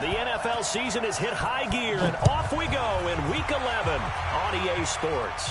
The NFL season has hit high gear, and off we go in Week 11 on EA Sports.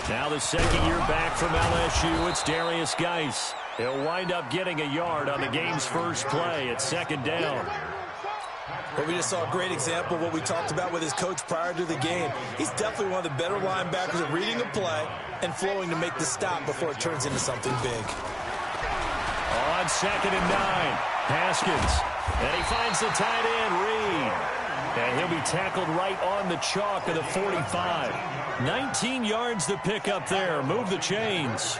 Now the second year back from LSU, it's Darius Geis. He'll wind up getting a yard on the game's first play at second down. Well, we just saw a great example of what we talked about with his coach prior to the game. He's definitely one of the better linebackers at reading a play and flowing to make the stop before it turns into something big. On 2nd and 9, Haskins. And he finds the tight end, Reed. And he'll be tackled right on the chalk of the 45. 19 yards to pick up there. Move the chains.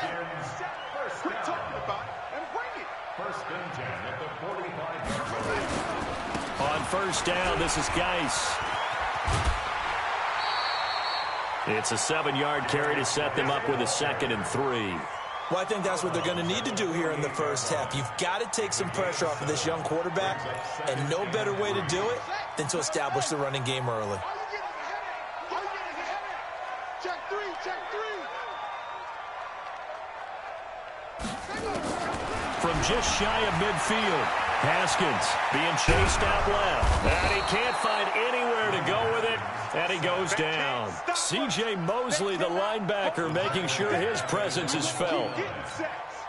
On first down, this is Geis. It's a 7-yard carry to set them up with a 2nd and 3. Well, I think that's what they're going to need to do here in the first half. You've got to take some pressure off of this young quarterback, and no better way to do it than to establish the running game early. From just shy of midfield, Haskins being chased out left. And he can't find anywhere to go with it, and he goes down. C.J. Mosley, the linebacker, making sure his presence is felt.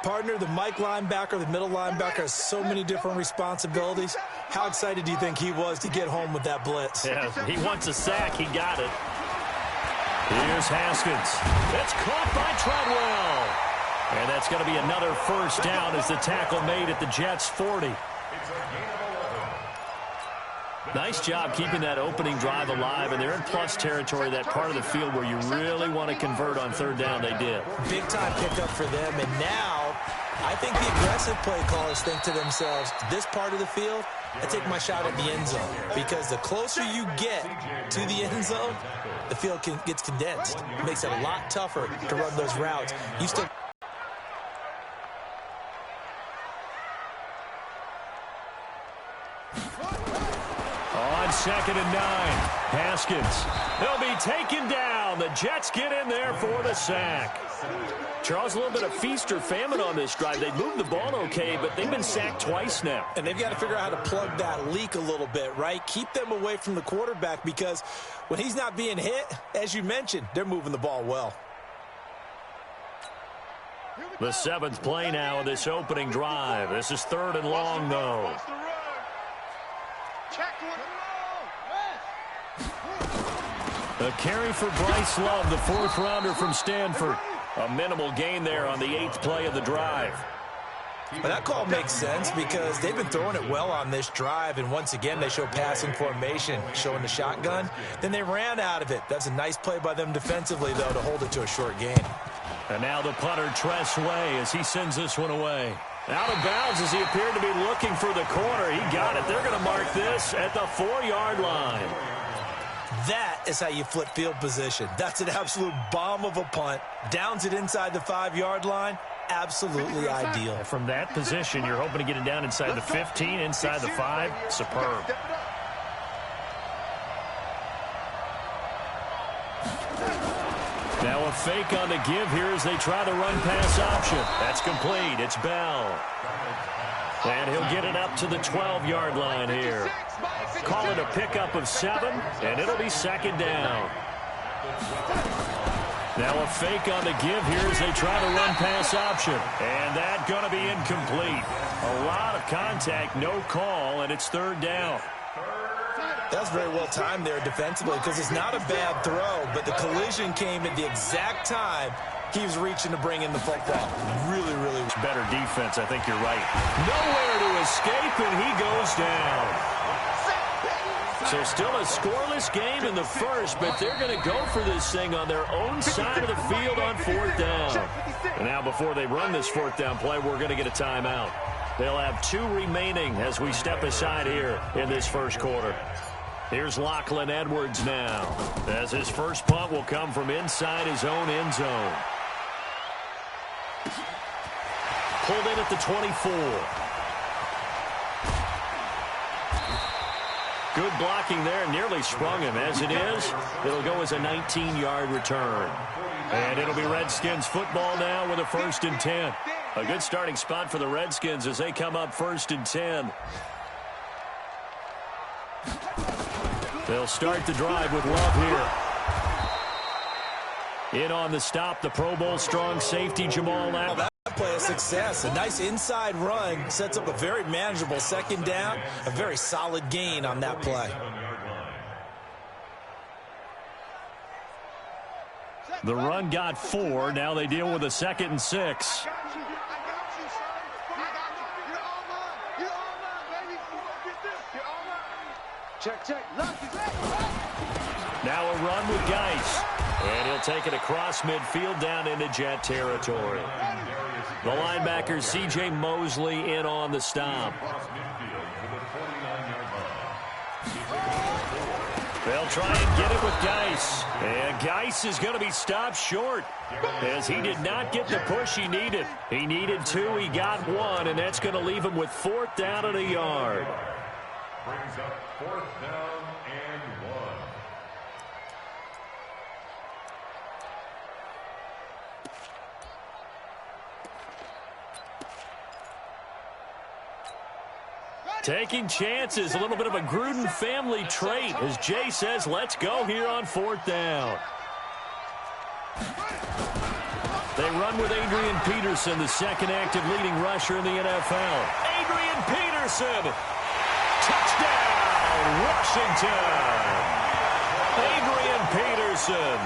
Partner, the Mike linebacker, the middle linebacker, has so many different responsibilities. How excited do you think he was to get home with that blitz? Yeah, he wants a sack. He got it. Here's Haskins. It's caught by Treadwell. And that's going to be another first down as the tackle made at the Jets' 40. Nice job keeping that opening drive alive, and they're in plus territory, that part of the field where you really want to convert on third down. They did. Big-time pickup for them, and now I think the aggressive play callers think to themselves, this part of the field, I take my shot at the end zone, because the closer you get to the end zone, the field gets condensed. It makes it a lot tougher to run those routes. You still... On 2nd and 9, Haskins. They'll be taken down. The Jets get in there for the sack. Charles, a little bit of feast or famine on this drive. They moved the ball okay, but they've been sacked twice now. And they've got to figure out how to plug that leak a little bit, right? Keep them away from the quarterback, because when he's not being hit, as you mentioned, they're moving the ball well. The 7th play now of this opening drive. This is 3rd and long, though. A carry for Bryce Love, the 4th-rounder from Stanford. A minimal gain there on the 8th play of the drive. But that call makes sense because they've been throwing it well on this drive, and once again they show passing formation, showing the shotgun. Then they ran out of it. That's a nice play by them defensively, though, to hold it to a short gain. And now the punter, Tress Way, as he sends this one away. Out of bounds as he appeared to be looking for the corner. He got it. They're going to mark this at the 4-yard line. That is how you flip field position. That's an absolute bomb of a punt. Downs it inside the 5-yard line. Absolutely ideal. From that position, you're hoping to get it down inside the 15, inside the 5. Superb. Now a fake on the give here as they try the run-pass option. That's complete. It's Bell. And he'll get it up to the 12-yard line here. Call it a pickup of 7, and it'll be 2nd down. Now a fake on the give here as they try the run-pass option. And that's going to be incomplete. A lot of contact, no call, and it's 3rd down. That's very well timed there defensively because it's not a bad throw, but the collision came at the exact time he was reaching to bring in the football. Really, really better defense. I think you're right. Nowhere to escape, and he goes down. So still a scoreless game in the first, but they're going to go for this thing on their own side of the field on 4th down. And now before they run this 4th down play, we're going to get a timeout. They'll have 2 remaining as we step aside here in this first quarter. Here's Lachlan Edwards now, as his first punt will come from inside his own end zone. Pulled in at the 24. Good blocking there, nearly sprung him. As it is, it'll go as a 19-yard return. And it'll be Redskins football now with a 1st and 10. A good starting spot for the Redskins as they come up 1st and 10. They'll start the drive with Love here. In on the stop, the Pro Bowl strong safety Jamal Adams. That play a success. A nice inside run sets up a very manageable 2nd down. A very solid gain on that play. The run got 4. Now they deal with a 2nd and 6. Check. Now a run with Geis. And he'll take it across midfield down into Jet territory. The linebacker C.J. Mosley in on the stop. They'll try and get it with Geis. And Geis is going to be stopped short as he did not get the push he needed. He needed 2. He got 1, and that's going to leave him with 4th down and a yard. Brings up 4th down and 1. Taking chances, a little bit of a Gruden family trait, as Jay says, let's go here on 4th down. They run with Adrian Peterson, the 2nd active leading rusher in the NFL. Adrian Peterson, touchdown, Washington. Adrian Peterson,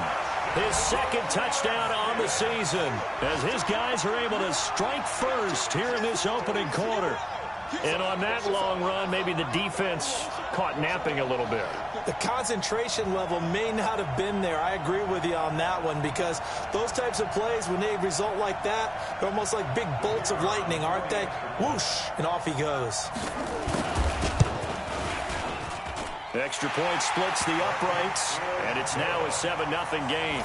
his 2nd touchdown on the season, as his guys are able to strike first here in this opening quarter. And on that long run, maybe the defense caught napping a little bit. The concentration level may not have been there. I agree with you on that one, because those types of plays, when they result like that, they're almost like big bolts of lightning, aren't they? Whoosh, and off he goes. The extra point splits the uprights, and it's now a 7-0 game.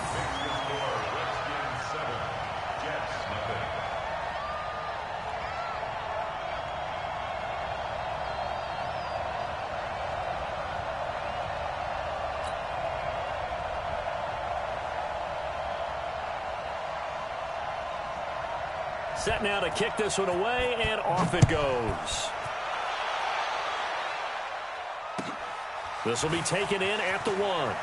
Set now to kick this one away, and off it goes. This will be taken in at the 1.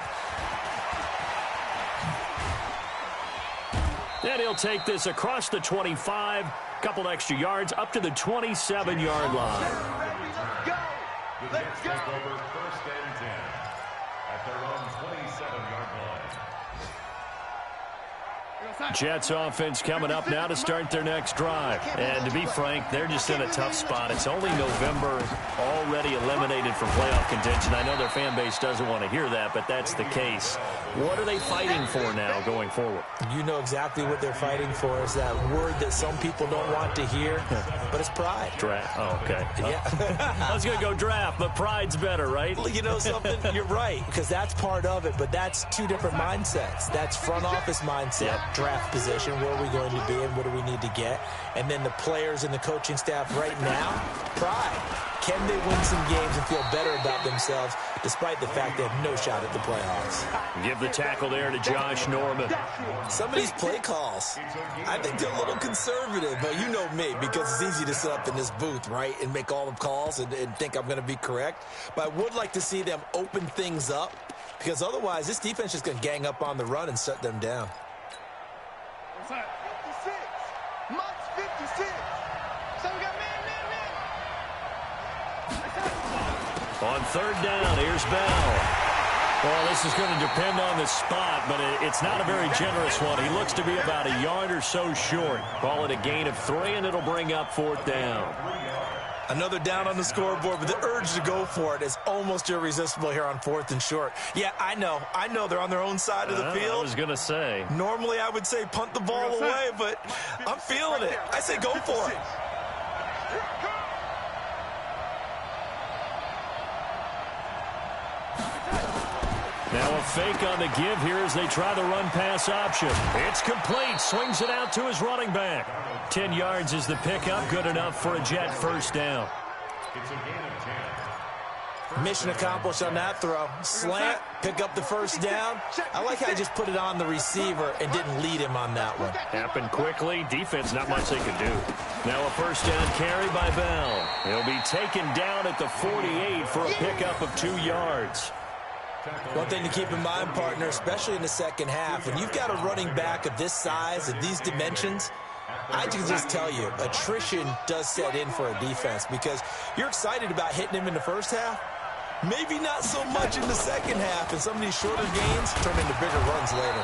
And he'll take this across the 25, couple extra yards, up to the 27-yard line. The Jets take over 1st and 10 at their own 27-yard line. Jets offense coming up now to start their next drive. And to be frank, they're just in a tough spot. It's only November, already eliminated from playoff contention. I know their fan base doesn't want to hear that, but that's the case. What are they fighting for now going forward? You know exactly what they're fighting for, is that word that some people don't want to hear, but it's pride. Draft. Oh, okay. Yeah. I was going to go draft, but pride's better, right? Well, you know something? You're right, because that's part of it, but that's 2 different mindsets. That's front office mindset, draft position, where are we going to be and what do we need to get? And then the players and the coaching staff right now, pride. Can they win some games and feel better about themselves despite the fact they have no shot at the playoffs? Give the tackle there to Josh Norman. Some of these play calls, I think they're a little conservative, but you know me, because it's easy to sit up in this booth, right, and make all the calls and think I'm going to be correct. But I would like to see them open things up, because otherwise this defense is going to gang up on the run and shut them down. 56. Much 56. So we got man. On 3rd down, here's Bell. Well, this is going to depend on the spot, but it's not a very generous one. He looks to be about a yard or so short. Call it a gain of 3, and it'll bring up 4th down. Another down on the scoreboard, but the urge to go for it is almost irresistible here on 4th and short. Yeah, I know they're on their own side of the field. I was going to say. Normally I would say punt the ball away, but I'm feeling it. I say go for it. Now a fake on the give here as they try the run-pass option. It's complete. Swings it out to his running back. 10 yards is the pickup. Good enough for a Jet first down. It's a gain of 10. Mission accomplished on that throw. Slant, pick up the first down. I like how he just put it on the receiver and didn't lead him on that one. Happened quickly. Defense, not much they could do. Now a first down carry by Bell. He'll be taken down at the 48 for a pickup of 2 yards. One thing to keep in mind, partner, especially in the second half, when you've got a running back of this size, of these dimensions, I can just tell you, attrition does set in for a defense because you're excited about hitting him in the first half. Maybe not so much in the second half, and some of these shorter gains turn into bigger runs later.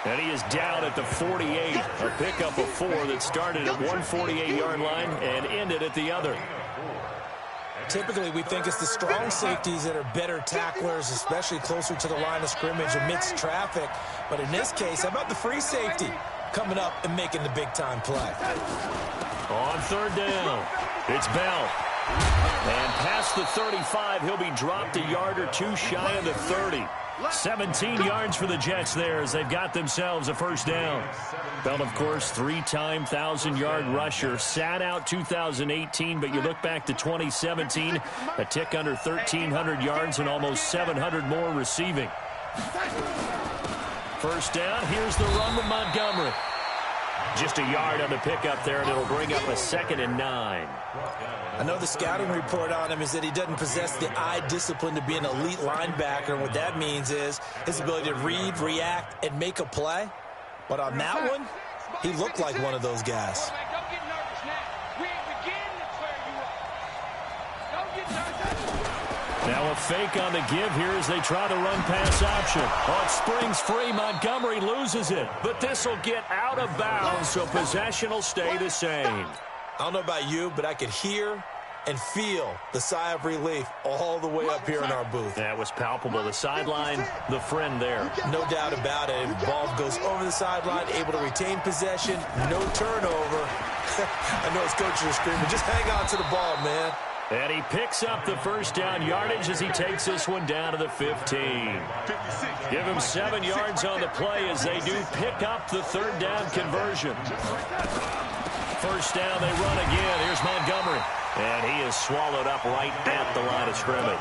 And he is down at the 48, a pickup of 4 that started at one 48-yard line and ended at the other. Typically, we think it's the strong safeties that are better tacklers, especially closer to the line of scrimmage amidst traffic. But in this case, how about the free safety coming up and making the big-time play? On third down, it's Bell. And past the 35, he'll be dropped a yard or 2 shy of the 30. 17 yards for the Jets there as they've got themselves a first down. Bell, of course, 3-time 1,000-yard rusher. Sat out 2018, but you look back to 2017, a tick under 1,300 yards and almost 700 more receiving. First down, here's the run with Montgomery. Just a yard on the pickup there, and it'll bring up a 2nd and 9. I know the scouting report on him is that he doesn't possess the eye discipline to be an elite linebacker. And what that means is his ability to read, react, and make a play. But on that one, he looked like one of those guys. Now a fake on the give here as they try the run-pass option. Oh, it springs free. Montgomery loses it. But this will get out of bounds, so possession will stay the same. I don't know about you, but I could hear and feel the sigh of relief all the way up here in our booth. That was palpable. The sideline, the friend there. No doubt about it. Ball goes over the sideline, able to retain possession, no turnover. I know his coaches are screaming, just hang on to the ball, man. And he picks up the first down yardage as he takes this one down to the 15. Give him 7 yards on the play as they do pick up the third down conversion. First down, they run again. Here's Montgomery. And he is swallowed up right at the line of scrimmage.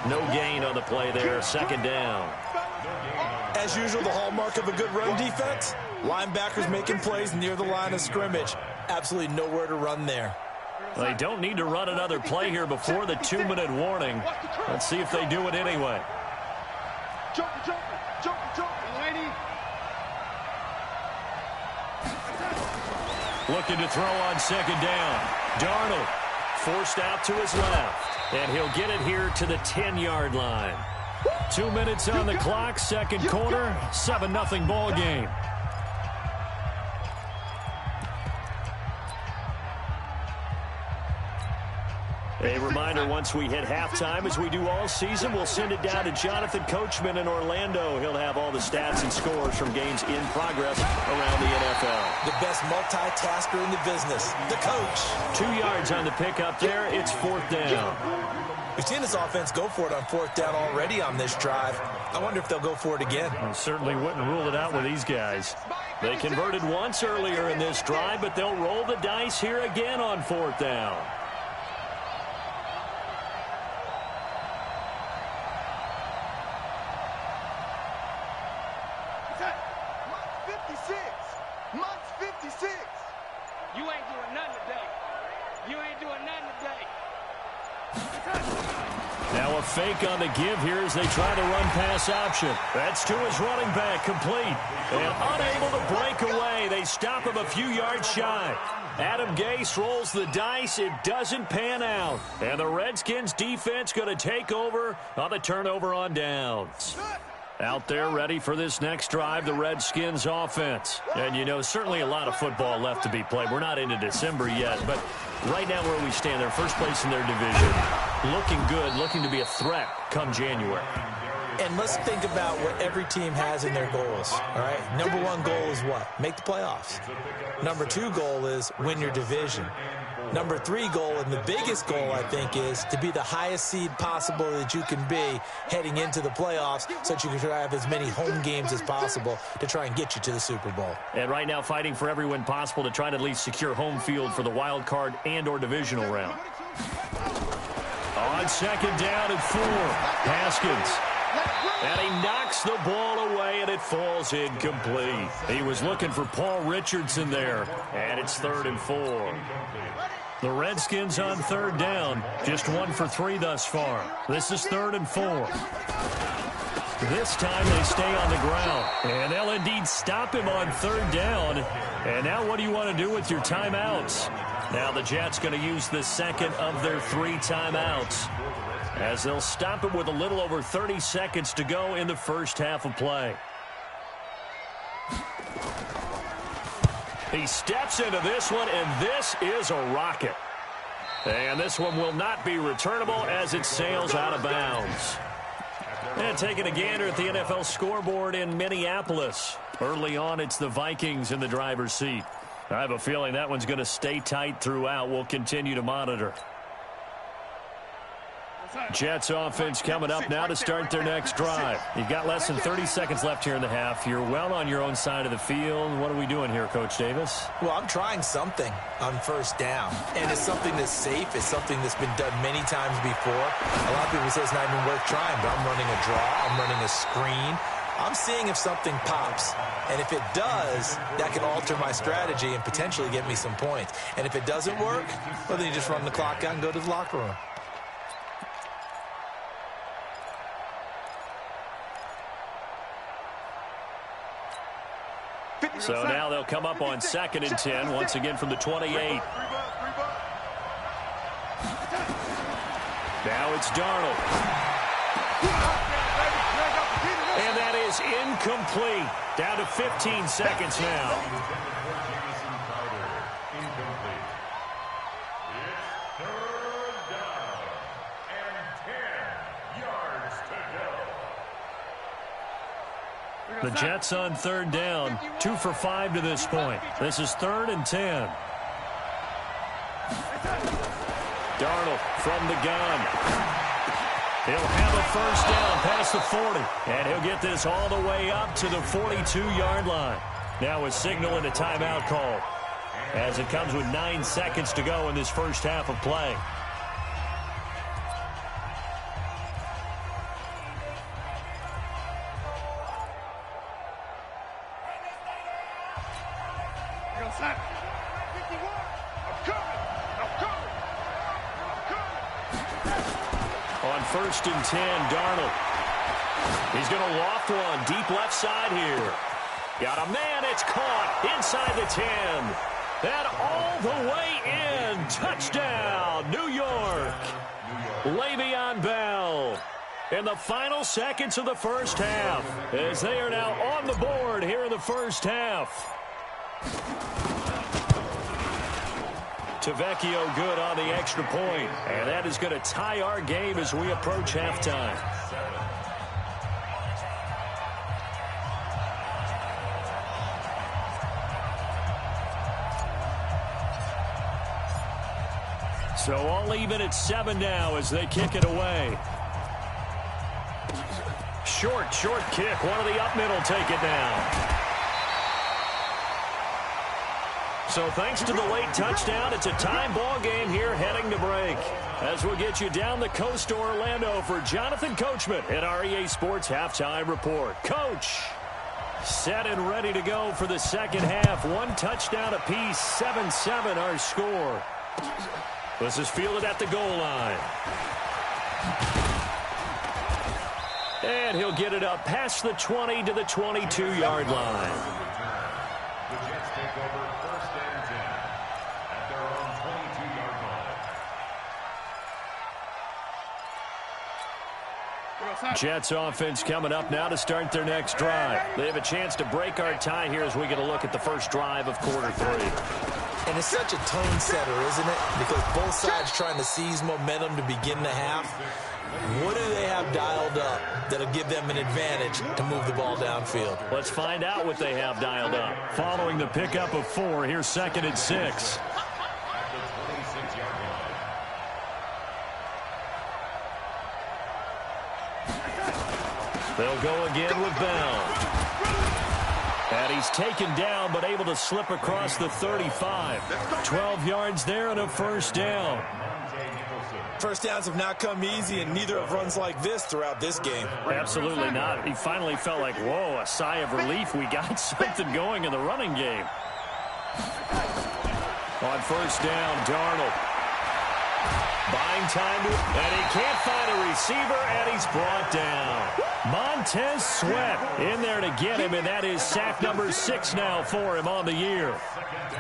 No gain on the play there. 2nd down. As usual, the hallmark of a good run defense, linebackers making plays near the line of scrimmage. Absolutely nowhere to run there. They don't need to run another play here before the 2-minute warning. Let's see if they do it anyway. Looking to throw on 2nd down. Darnold forced out to his left. And he'll get it here to the 10-yard line. 2 minutes on the clock, 2nd quarter, 7-0 ball game. A reminder, once we hit halftime, as we do all season, we'll send it down to Jonathan Coachman in Orlando. He'll have all the stats and scores from games in progress around the NFL. The best multitasker in the business, the coach. 2 yards on the pickup there. It's 4th down. We've seen this offense go for it on 4th down already on this drive. I wonder if they'll go for it again. I certainly wouldn't rule it out with these guys. They converted once earlier in this drive, but they'll roll the dice here again on 4th down. Now a fake on the give here as they try the run-pass option. That's to his running back, complete. And unable to break away. They stop him a few yards shy. Adam Gase rolls the dice. It doesn't pan out. And the Redskins defense going to take over on the turnover on downs. Out there ready for this next drive, the Redskins offense. And, you know, certainly a lot of football left to be played. We're not into December yet, but right now where we stand, they're first place in their division. Looking good, looking to be a threat come January. And let's think about what every team has in their goals, all right? Number one goal is what? Make the playoffs. Number two goal is win your division. Number three goal, and the biggest goal, I think, is to be the highest seed possible that you can be heading into the playoffs so that you can try to have as many home games as possible to try and get you to the Super Bowl. And right now fighting for every win possible to try to at least secure home field for the wild card and or divisional round. On second down and 4, Haskins. And he knocks the ball away, and it falls incomplete. He was looking for Paul Richardson there, and it's 3rd and 4. The Redskins on third down, just 1 for 3 thus far. This is 3rd and 4. This time they stay on the ground, and they'll indeed stop him on third down. And now what do you want to do with your timeouts? Now the Jets going to use the second of their 3 timeouts, as they'll stop it with a little over 30 seconds to go in the first half of play. He steps into this one, and this is a rocket. And this one will not be returnable as it sails out of bounds. And taking a gander at the NFL scoreboard in Minneapolis. Early on, it's the Vikings in the driver's seat. I have a feeling that one's going to stay tight throughout. We'll continue to monitor. Jets offense coming up now to start their next drive. You've got less than 30 seconds left here in the half. You're well on your own side of the field. What are we doing here, Coach Davis? Well, I'm trying something on first down, and it's something that's safe. It's something that's been done many times before. A lot of people say it's not even worth trying, but I'm running a draw. I'm running a screen. I'm seeing if something pops, and if it does, that can alter my strategy and potentially get me some points. And if it doesn't work, well, then you just run the clock out and go to the locker room. So now they'll come up on 2nd and 10, once again from the 28. Now it's Darnold. And that is incomplete. Down to 15 seconds now. The Jets on third down, 2 for 5 to this point. This is 3rd and 10. Darnold from the gun. He'll have a first down past the 40. And he'll get this all the way up to the 42-yard line. Now a signal and a timeout call, as it comes with 9 seconds to go in this first half of play. On 1st and 10, Darnold. He's going to loft one deep left side here. Got a man, it's caught inside the 10. And all the way in. Touchdown, New York. Le'Veon Bell. In the final seconds of the first half, as they are now on the board here in the first half. Tavecchio good on the extra point, and that is going to tie our game as we approach halftime. So all even at 7 now as they kick it away. Short kick. One of the up middle take it down. So thanks to the late touchdown, it's a time ball game here heading to break. As we'll get you down the coast to Orlando for Jonathan Coachman at our EA Sports Halftime Report. Coach, set and ready to go for the second half. 1 touchdown apiece, 7-7 our score. This is fielded at the goal line. And he'll get it up past the 20 to the 22-yard line. The Jets take over 1st and 10 at their own 22-yard line. Jets offense coming up now to start their next drive. They have a chance to break our tie here as we get a look at the first drive of quarter 3. And it's such a tone setter, isn't it? Because both sides trying to seize momentum to begin the half. What do they have dialed up that'll give them an advantage to move the ball downfield? Let's find out what they have dialed up. Following the pickup of 4, here's 2nd and 6. They'll go again with Bell. And he's taken down, but able to slip across the 35. 12 yards there and a first down. First downs have not come easy, and neither have runs like this throughout this game. Absolutely not. He finally felt like, whoa, a sigh of relief. We got something going in the running game. On first down, Darnold. Buying time, and he can't find a receiver, and he's brought down. Montez Sweat in there to get him, and that is sack number 6 now for him on the year.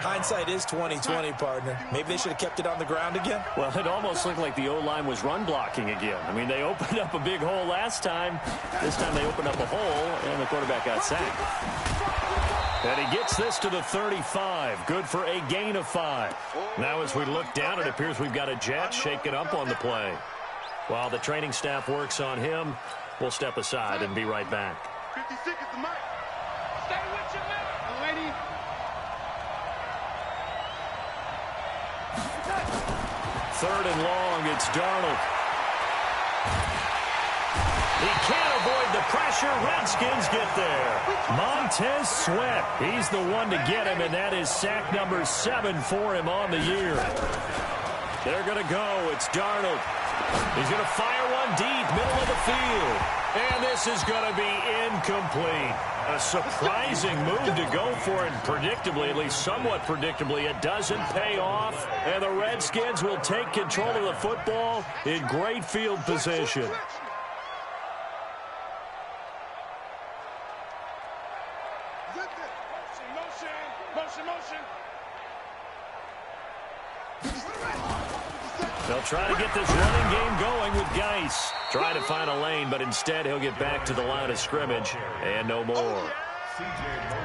Hindsight is 20/20, partner. Maybe they should have kept it on the ground again. Well, it almost looked like the O-line was run blocking again. I mean, they opened up a big hole last time. This time they opened up a hole, and the quarterback got sacked. And he gets this to the 35. Good for a gain of 5. Now as we look down, it appears we've got a Jet shaken up on the play. While the training staff works on him, we'll step aside and be right back. 56 is the mic. Stay with your man, lady. Third and long, it's Darnold. He can't avoid the pressure. Redskins get there. Montez Sweat, he's the one to get him, and that is sack number 7 for him on the year. They're going to go. It's Darnold. He's going to fire one deep, middle of the field. And this is going to be incomplete. A surprising move to go for it. Predictably, at least somewhat predictably, it doesn't pay off. And the Redskins will take control of the football in great field position. They'll try to get this running game going with Geis. Trying to find a lane, but instead he'll get back to the line of scrimmage and no more.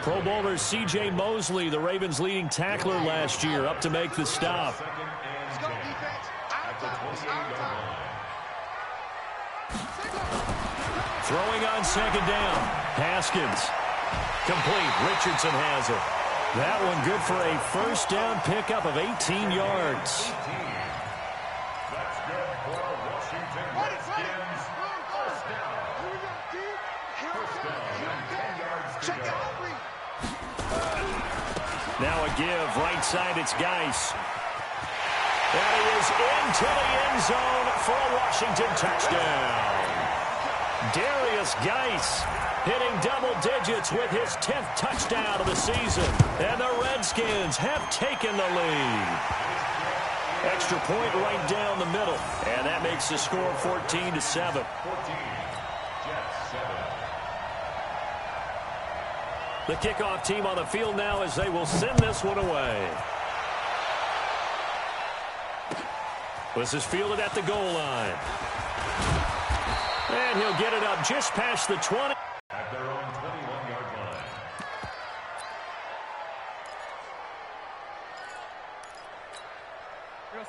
Pro Bowler C.J. Mosley, the Ravens' leading tackler last year, up to make the stop. Throwing on second down. Haskins. Complete. Richardson has it. That one good for a first down pickup of 18 yards. Now a give, right side, it's Geis. And he is into the end zone for a Washington touchdown. Darius Geis hitting double digits with his 10th touchdown of the season. And the Redskins have taken the lead. Extra point right down the middle. And that makes the score 14-7. The kickoff team on the field now as they will send this one away. This is fielded at the goal line. And he'll get it up just past the 20. At their own 21-yard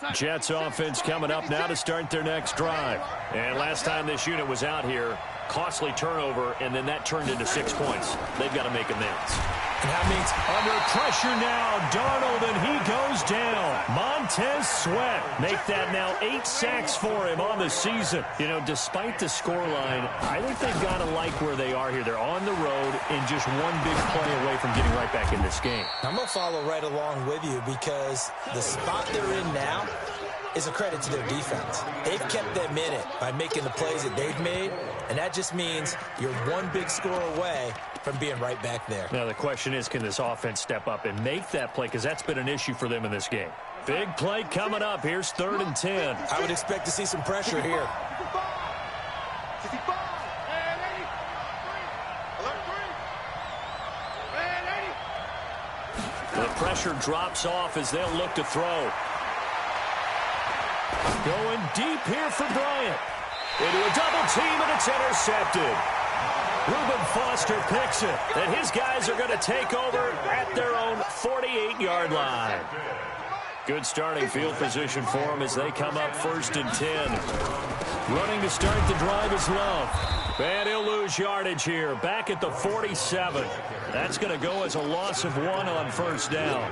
line. Jets offense coming up now to start their next drive. And last time this unit was out here, costly turnover, and then that turned into 6 points. They've got to make amends. And that means under pressure now, Darnold, and he goes down. Montez Sweat make that now 8 sacks for him on the season. You know, despite the scoreline, I think they've got to like where they are here. They're on the road and just one big play away from getting right back in this game. I'm going to follow right along with you because the spot they're in now is a credit to their defense. They've kept them in it by making the plays that they've made, and that just means you're one big score away from being right back there. Now the question is, can this offense step up and make that play? Because that's been an issue for them in this game. Big play coming up. Here's 3rd and 10. I would expect to see some pressure here. The pressure drops off as they'll look to throw. Going deep here for Bryant. Into a double team, and it's intercepted. Reuben Foster picks it, and his guys are going to take over at their own 48-yard line. Good starting field position for them as they come up 1st and 10. Running to start the drive is Love. And he'll lose yardage here. Back at the 47. That's going to go as a loss of 1 on first down.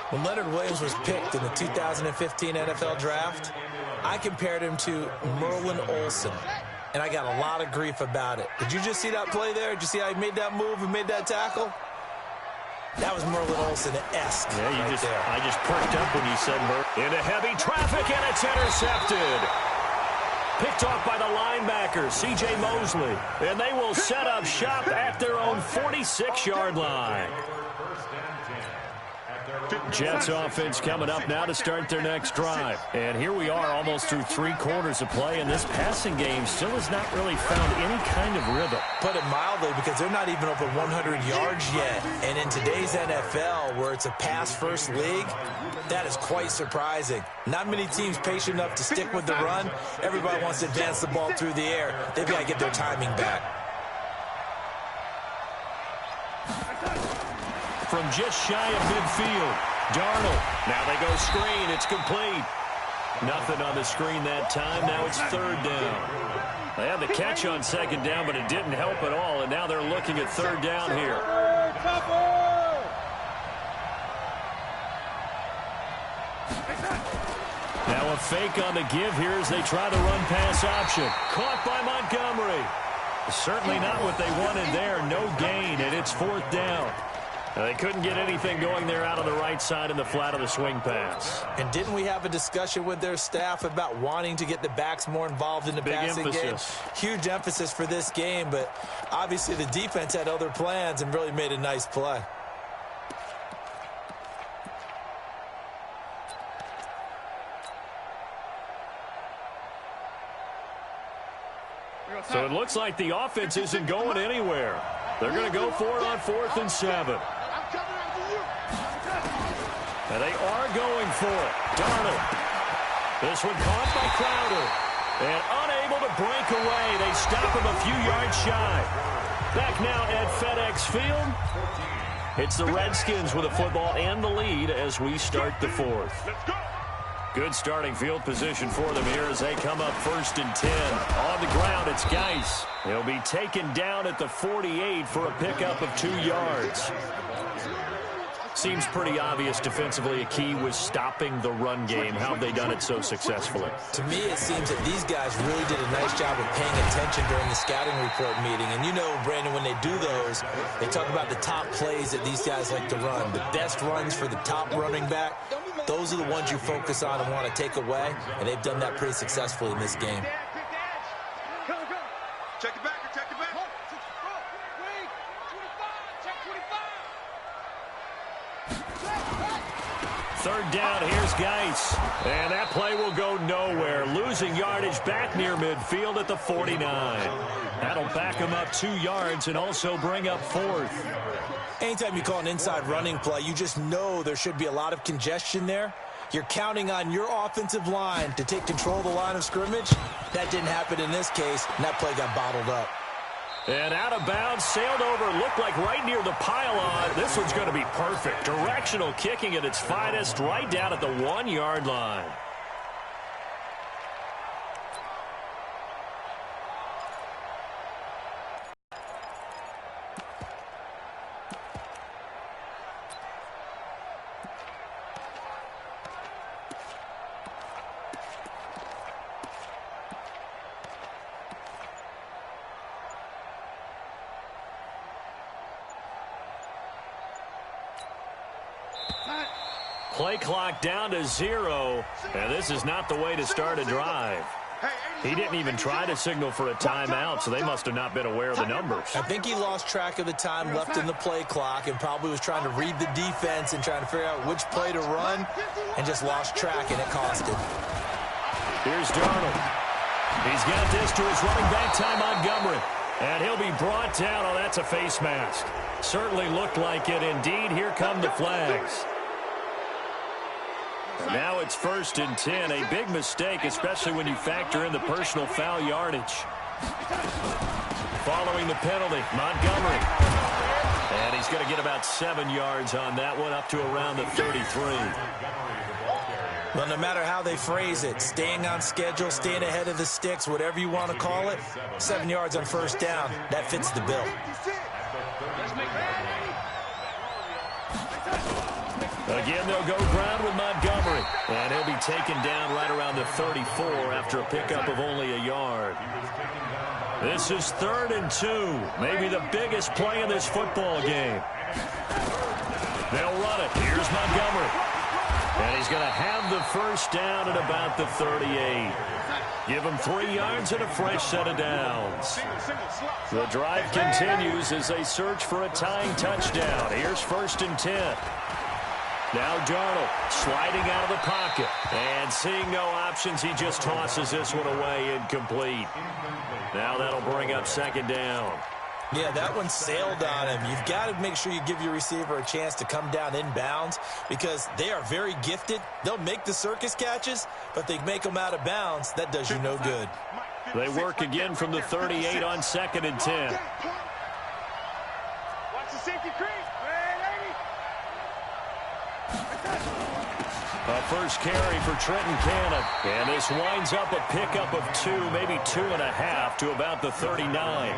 When Leonard Williams was picked in the 2015 NFL Draft, I compared him to Merlin Olsen, and I got a lot of grief about it. Did you just see that play there? Did you see how he made that move and made that tackle? That was Merlin Olsen-esque. Yeah, there. I just perked up when you said Merlin. Into heavy traffic, and it's intercepted. Picked off by the linebacker, C.J. Mosley. And they will set up shop at their own 46-yard line. Jets offense coming up now to start their next drive. And here we are almost through 3 quarters of play, and this passing game still has not really found any kind of rhythm. Put it mildly, because they're not even over 100 yards yet. And in today's NFL, where it's a pass-first league, that is quite surprising. Not many teams patient enough to stick with the run. Everybody wants to advance the ball through the air. They've got to get their timing back. From just shy of midfield, Darnold. Now they go screen. It's complete. Nothing on the screen that time. Now it's 3rd down. They had the catch on 2nd down, but it didn't help at all, and now they're looking at 3rd down here. Now a fake on the give here as they try the run-pass option. Caught by Montgomery. Certainly not what they wanted there. No gain, and it's 4th down. They couldn't get anything going there out on the right side in the flat of the swing pass. And didn't we have a discussion with their staff about wanting to get the backs more involved in the passing game? Huge emphasis for this game, but obviously the defense had other plans and really made a nice play. So it looks like the offense isn't going anywhere. They're going to go for it on 4th and 7. And they are going for it. Darnold. This one caught by Crowder. And unable to break away. They stop him a few yards shy. Back now at FedEx Field. It's the Redskins with the football and the lead as we start the 4th. Good starting field position for them here as they come up 1st and 10. On the ground, it's Geis. He'll be taken down at the 48 for a pickup of 2 yards. Seems pretty obvious defensively a key was stopping the run game. How have they done it so successfully? To me, it seems that these guys really did a nice job of paying attention during the scouting report meeting. And you know, Brandon, when they do those, they talk about the top plays that these guys like to run. The best runs for the top running back, those are the ones you focus on and want to take away. And they've done that pretty successfully in this game. Check it back, check it back. 3rd down, here's Geis. And that play will go nowhere. Losing yardage back near midfield at the 49. That'll back him up 2 yards and also bring up 4th. Anytime you call an inside running play, you just know there should be a lot of congestion there. You're counting on your offensive line to take control of the line of scrimmage. That didn't happen in this case, and that play got bottled up. And out of bounds, sailed over, looked like right near the pylon. This one's going to be perfect. Directional kicking at its finest, right down at the 1-yard line. Play clock down to 0, and this is not the way to start a drive. He didn't even try to signal for a timeout, so they must have not been aware of the numbers. I think he lost track of the time left in the play clock and probably was trying to read the defense and trying to figure out which play to run and just lost track, and it cost him. Here's Darnold. He's got this to his running back, Ty Montgomery. And he'll be brought down. Oh, that's a face mask. Certainly looked like it. Indeed, here come the flags. Now it's 1st and 10. A big mistake, especially when you factor in the personal foul yardage. Following the penalty, Montgomery. And he's going to get about 7 yards on that one, up to around the 33. Well, no matter how they phrase it, staying on schedule, staying ahead of the sticks, whatever you want to call it, 7 yards on first down, that fits the bill. Again, they'll go ground with Montgomery, and he'll be taken down right around the 34 after a pickup of only a yard. This is 3rd and 2, maybe the biggest play in this football game. They'll run it. Here's Montgomery. And he's going to have the first down at about the 38. Give him 3 yards and a fresh set of downs. The drive continues as they search for a tying touchdown. Here's 1st and 10. Now Darnold sliding out of the pocket. And seeing no options, he just tosses this one away incomplete. Now that'll bring up 2nd down. Yeah, that one sailed on him. You've got to make sure you give your receiver a chance to come down inbounds because they are very gifted. They'll make the circus catches, but they make them out of bounds. That does you no good. They work again from the 38 on 2nd and 10. Watch the safety creep. A first carry for Trenton Cannon. And this winds up a pickup of 2, maybe 2.5 to about the 39.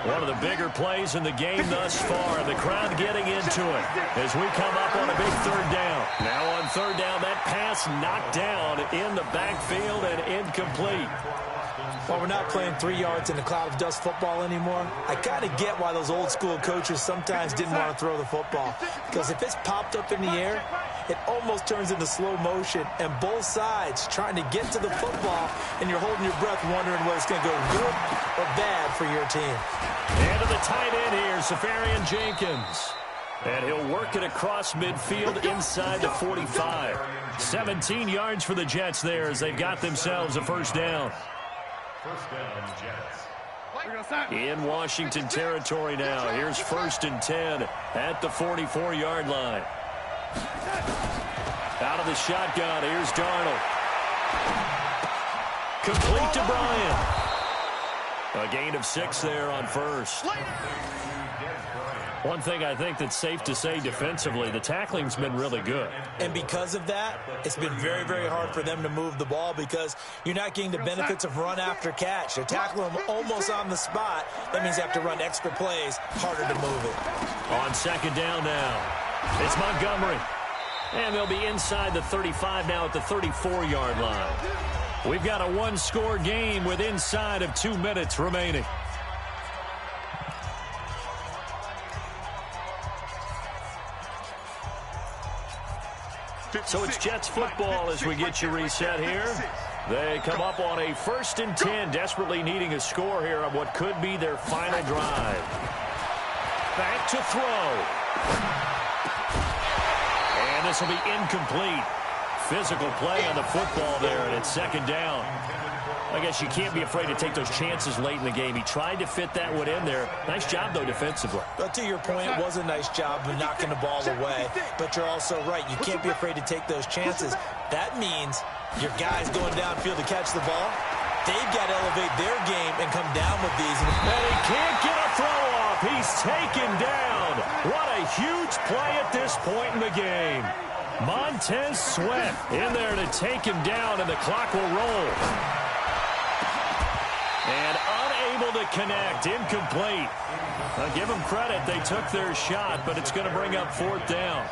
One of the bigger plays in the game thus far, and the crowd getting into it as we come up on a big 3rd down. Now on 3rd down, that pass knocked down in the backfield and incomplete. Well, we're not playing 3 yards in a cloud of dust football anymore. I kind of get why those old school coaches sometimes didn't want to throw the football. Because if it's popped up in the air, it almost turns into slow motion. And both sides trying to get to the football, and you're holding your breath wondering whether it's going to go good or bad for your team. And to the tight end here, Safarian Jenkins. And he'll work it across midfield inside the 45. 17 yards for the Jets there as they've got themselves a first down. First down, Jets. In Washington territory now. Here's 1st and 10 at the 44-yard line. Out of the shotgun, here's Darnold. Complete to Bryant. A gain of 6 there on first. One thing I think that's safe to say defensively, the tackling's been really good. And because of that, it's been very, very hard for them to move the ball because you're not getting the benefits of run after catch. They're tackling them almost on the spot. That means you have to run extra plays, harder to move it. On 2nd down now, it's Montgomery. And they'll be inside the 35 now at the 34-yard line. We've got a 1-score game with inside of 2 minutes remaining. So it's Jets football as we get you reset here. They come up on a 1st and 10, desperately needing a score here on what could be their final drive. Back to throw. And this will be incomplete. Physical play on the football there, and it's 2nd down. I guess you can't be afraid to take those chances late in the game. He tried to fit that one in there. Nice job, though, defensively. But to your point, it was a nice job of knocking the ball away. But you're also right. You can't be afraid to take those chances. That means your guys going downfield to catch the ball, they've got to elevate their game and come down with these. And he can't get a throw off. He's taken down. What a huge play at this point in the game. Montez Sweat in there to take him down, and the clock will roll. And unable to connect, incomplete. I'll give them credit, they took their shot, but it's going to bring up 4th down.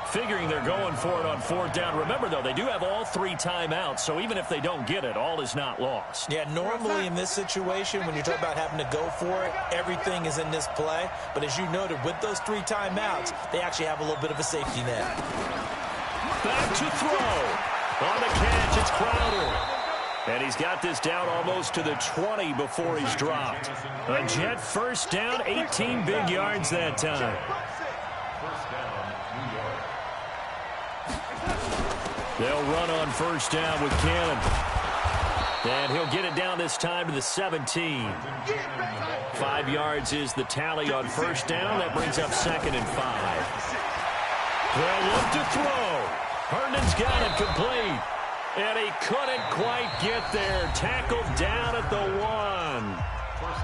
Figuring they're going for it on 4th down. Remember, though, they do have all 3 timeouts, so even if they don't get it, all is not lost. Yeah, normally in this situation, when you talk about having to go for it, everything is in this play. But as you noted, with those 3 timeouts, they actually have a little bit of a safety net. Back to throw. On the catch, it's Crowder. And he's got this down almost to the 20 before he's dropped. A Jet first down, 18 big yards that time. First down, New York. They'll run on first down with Cannon. And he'll get it down this time to the 17. 5 yards is the tally on first down. That brings up 2nd and 5. They'll look to throw. Herndon's got it complete. And he couldn't quite get there. Tackled down at the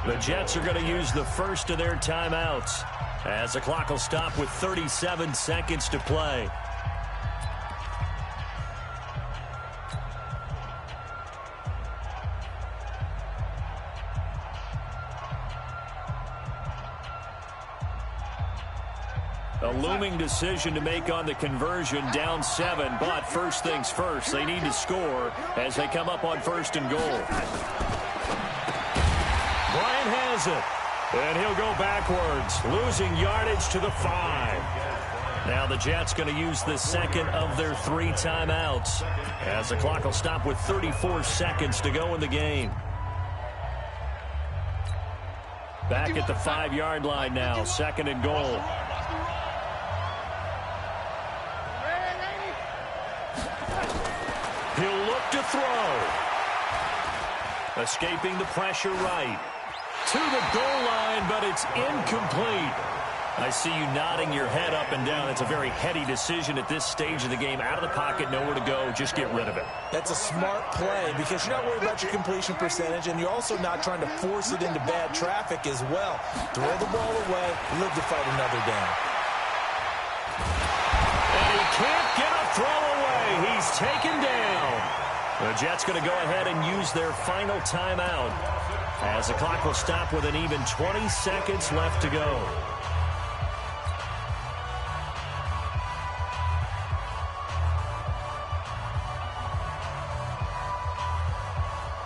1. The Jets are going to use the first of their timeouts as the clock will stop with 37 seconds to play. A looming decision to make on the conversion, down 7. But first things first, they need to score as they come up on 1st and goal. Bryant has it. And he'll go backwards, losing yardage to the 5. Now the Jets going to use the second of their 3 timeouts as the clock will stop with 34 seconds to go in the game. Back at the 5-yard line now, 2nd and goal. He'll look to throw. Escaping the pressure right. To the goal line, but it's incomplete. I see you nodding your head up and down. It's a very heady decision at this stage of the game. Out of the pocket, nowhere to go. Just get rid of it. That's a smart play because you're not worried about your completion percentage, and you're also not trying to force it into bad traffic as well. Throw the ball away, live to fight another down. And he can't get a throw away. He's taken down. The Jets going to go ahead and use their final timeout as the clock will stop with an even 20 seconds left to go.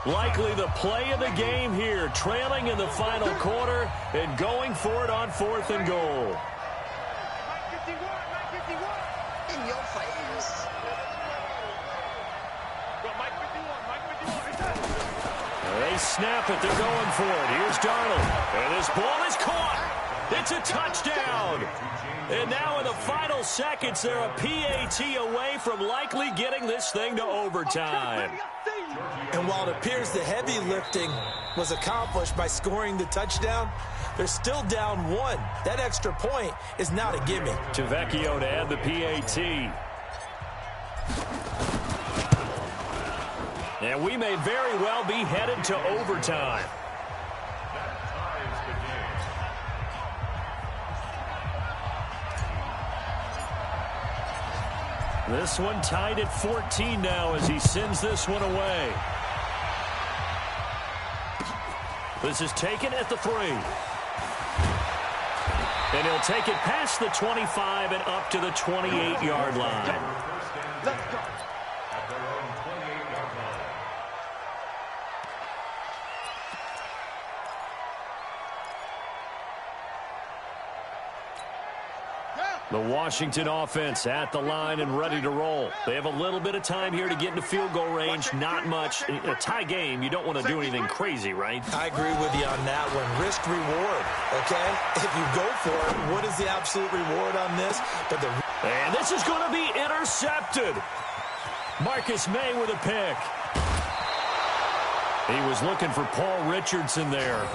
Likely the play of the game here, trailing in the final quarter and going for it on 4th and goal. In your face. They snap it. They're going for it. Here's Darnold. And this ball is caught. It's a touchdown. And now in the final seconds, they're a PAT away from likely getting this thing to overtime. And while it appears the heavy lifting was accomplished by scoring the touchdown, they're still down 1. That extra point is not a gimme. Tavecchio to add the PAT. And we may very well be headed to overtime. This one tied at 14 now as he sends this one away. This is taken at the 3. And he'll take it past the 25 and up to the 28-yard line. Let's go. The Washington offense at the line and ready to roll. They have a little bit of time here to get into field goal range. Not much. In a tie game, you don't want to do anything crazy, right? I agree with you on that one. Risk reward, okay? If you go for it, what is the absolute reward on this? And this is going to be intercepted. Marcus May with a pick. He was looking for Paul Richardson there.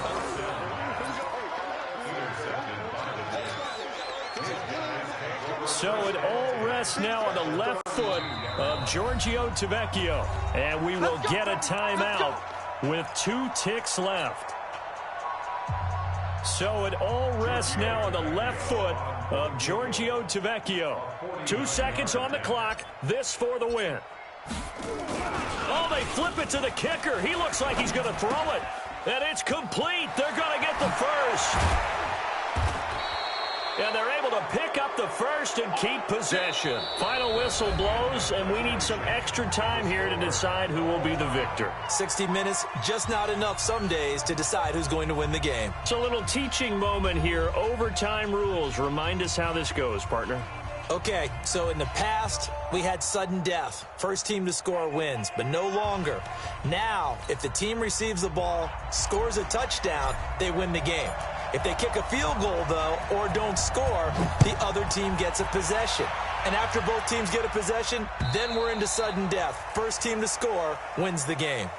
So it all rests now on the left foot of Giorgio Tavecchio. And we will get a timeout with 2 ticks left. So it all rests now on the left foot of Giorgio Tavecchio. 2 seconds on the clock. This for the win. Oh, they flip it to the kicker. He looks like he's going to throw it. And it's complete. They're going to get the first. And they're able to pick up the first and keep possession. Final whistle blows, and we need some extra time here to decide who will be the victor. 60 minutes, just not enough some days to decide who's going to win the game. It's a little teaching moment here. Overtime rules. Remind us how this goes, partner. Okay, so in the past, we had sudden death. First team to score wins, but no longer. Now, if the team receives the ball, scores a touchdown, they win the game. If they kick a field goal, though, or don't score, the other team gets a possession. And after both teams get a possession, then we're into sudden death. First team to score wins the game.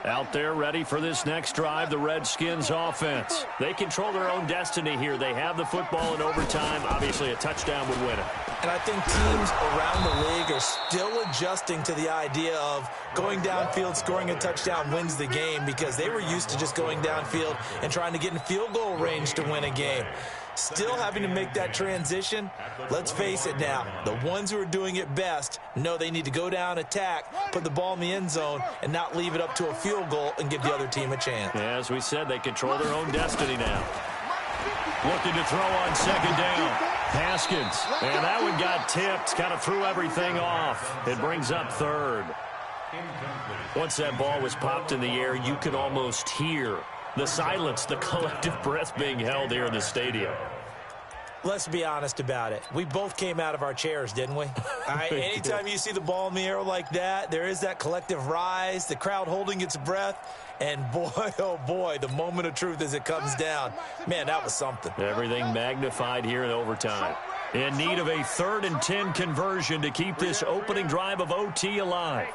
Out there ready for this next drive, the Redskins offense. They control their own destiny here. They have the football in overtime. Obviously, a touchdown would win it. And I think teams around the league are still adjusting to the idea of going downfield, scoring a touchdown wins the game because they were used to just going downfield and trying to get in field goal range to win a game. Still having to make that transition. Let's face it now, the ones who are doing it best know they need to go down, attack, put the ball in the end zone, and not leave it up to a field goal and give the other team a chance. Yeah, as we said, they control their own destiny now. Looking to throw on second down. Haskins. And that one got tipped. Kind of threw everything off. It brings up third. Once that ball was popped in the air, you could almost hear the silence, the collective breath being held here in the stadium. Let's be honest about it. We both came out of our chairs, didn't we? All right, anytime you see the ball in the air like that, there is that collective rise, the crowd holding its breath, and boy, oh boy, the moment of truth as it comes down. Man, that was something. Everything magnified here in overtime. In need of a 3rd and 10 conversion to keep this opening drive of OT alive.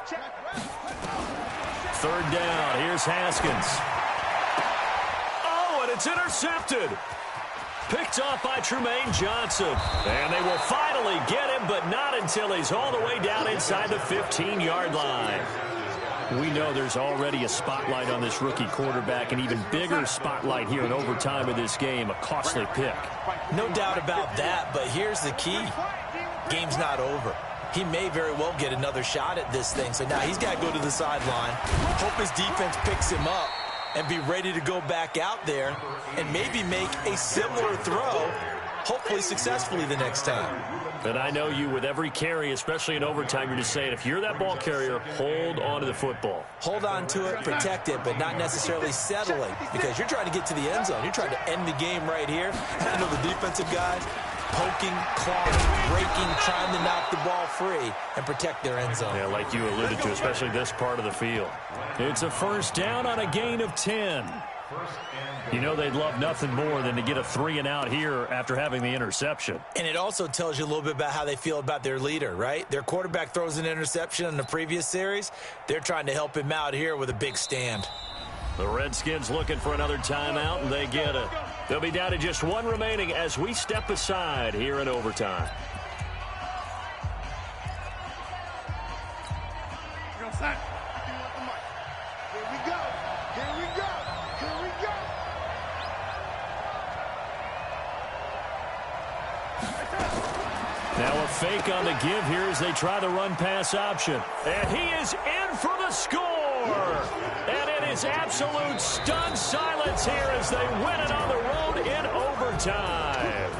3rd down, here's Haskins. Oh, and it's intercepted. Picked off by Trumaine Johnson. And they will finally get him, but not until he's all the way down inside the 15-yard line. We know there's already a spotlight on this rookie quarterback, an even bigger spotlight here in overtime of this game, a costly pick. No doubt about that, but here's the key. Game's not over. He may very well get another shot at this thing, so now he's got to go to the sideline, hope his defense picks him up, and be ready to go back out there and maybe make a similar throw, hopefully successfully the next time. And I know you, with every carry, especially in overtime, you're just saying, if you're that ball carrier, hold on to the football. Hold on to it, protect it, but not necessarily settling, because you're trying to get to the end zone. You're trying to end the game right here. I know the defensive guys poking, clawing, breaking, trying to knock the ball free and protect their end zone. Yeah, like you alluded to, especially this part of the field. It's a 1st down on a gain of 10. You know they'd love nothing more than to get a 3-and-out here after having the interception. And it also tells you a little bit about how they feel about their leader, right? Their quarterback throws an interception in the previous series. They're trying to help him out here with a big stand. The Redskins looking for another timeout, and they get it. They'll be down to just 1 remaining as we step aside here in overtime. Now a fake on the give here as they try the run-pass option. And he is in for the score! And it is absolute stunned silence here as they win it on the road in overtime.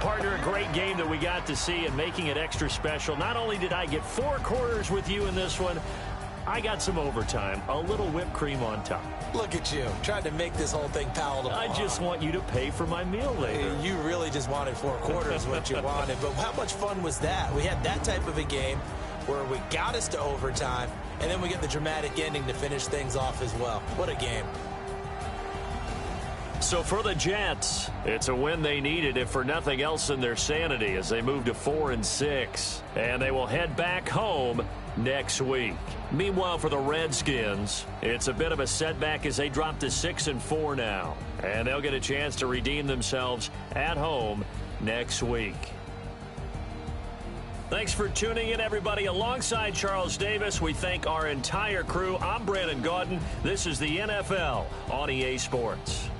Partner, a great game that we got to see, and making it extra special. Not only did I get 4 quarters with you in this one, I got some overtime, a little whipped cream on top. Look at you, trying to make this whole thing palatable. I just want you to pay for my meal later. You really just wanted 4 quarters, what you wanted. But how much fun was that? We had that type of a game where we got us to overtime, and then we get the dramatic ending to finish things off as well. What a game. So for the Jets, it's a win they needed, if for nothing else in their sanity, as they move to 4-6. And they will head back home next week. Meanwhile, for the Redskins, it's a bit of a setback as they drop to 6-4 now. And they'll get a chance to redeem themselves at home next week. Thanks for tuning in, everybody. Alongside Charles Davis, we thank our entire crew. I'm Brandon Gaudin. This is the NFL on EA Sports.